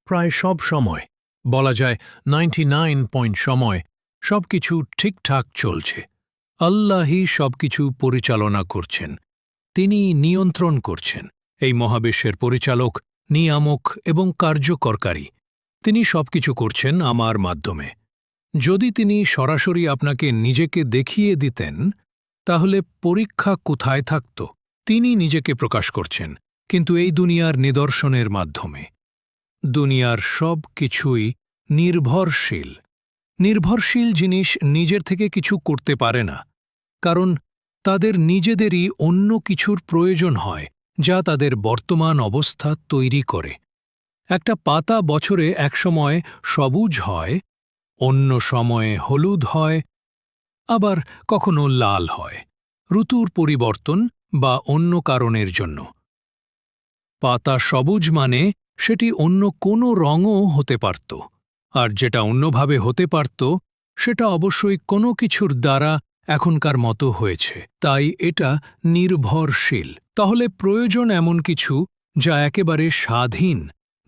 প্রায় সব সময়, বলা যায় 99 সময়, সবকিছু ঠিকঠাক চলছে। আল্লাহই সবকিছু পরিচালনা করছেন। তিনি নিয়ন্ত্রণ করছেন। এই মহাবিশ্বের পরিচালক, নিয়ামক এবং কার্যকরকারী। তিনি সবকিছু করছেন আমার মাধ্যমে। যদি তিনি সরাসরি আপনাকে নিজেকে দেখিয়ে দিতেন, তাহলে পরীক্ষা কোথায় থাকত? তিনি নিজেকে প্রকাশ করছেন, কিন্তু এই দুনিয়ার নিদর্শনের মাধ্যমে। দুনিয়ার সব কিছুই নির্ভরশীল। নির্ভরশীল জিনিস নিজের থেকে কিছু করতে পারে না, কারণ তাদের নিজেদেরই অন্য কিছুর প্রয়োজন হয় যা তাদের বর্তমান অবস্থা তৈরি করে। একটা পাতা বছরে একসময় সবুজ হয়, অন্য সময়ে হলুদ হয়, আবার কখনো লাল হয়, ঋতুর পরিবর্তন বা অন্য কারণের জন্য। পাতা সবুজ মানে সেটি অন্য কোনো রঙও হতে পারত, আর যেটা অন্যভাবে হতে পারত সেটা অবশ্যই কোনো কিছুর দ্বারা এখনকার মতো হয়েছে। তাই এটা নির্ভরশীল। তাহলে প্রয়োজন এমন কিছু যা একেবারে স্বাধীন,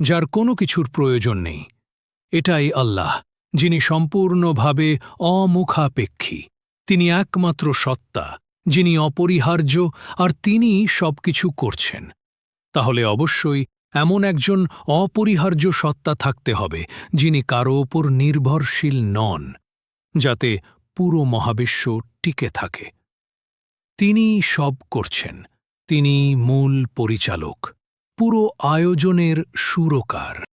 যার কোনো কিছুর প্রয়োজন নেই। এটাই আল্লাহ, যিনি সম্পূর্ণভাবে অমুখাপেক্ষী। তিনি একমাত্র সত্তা, যিনি অপরিহার্য, আর তিনি সবকিছু করছেন। তাহলে অবশ্যই এমন একজন অপরিহার্য সত্তা থাকতে হবে যিনি কারো ওপর নির্ভরশীল নন, যাতে পুরো মহাবিশ্ব টিকে থাকে। তিনি সব করছেন। তিনি মূল পরিচালক, পুরো আয়োজনের সুরকার।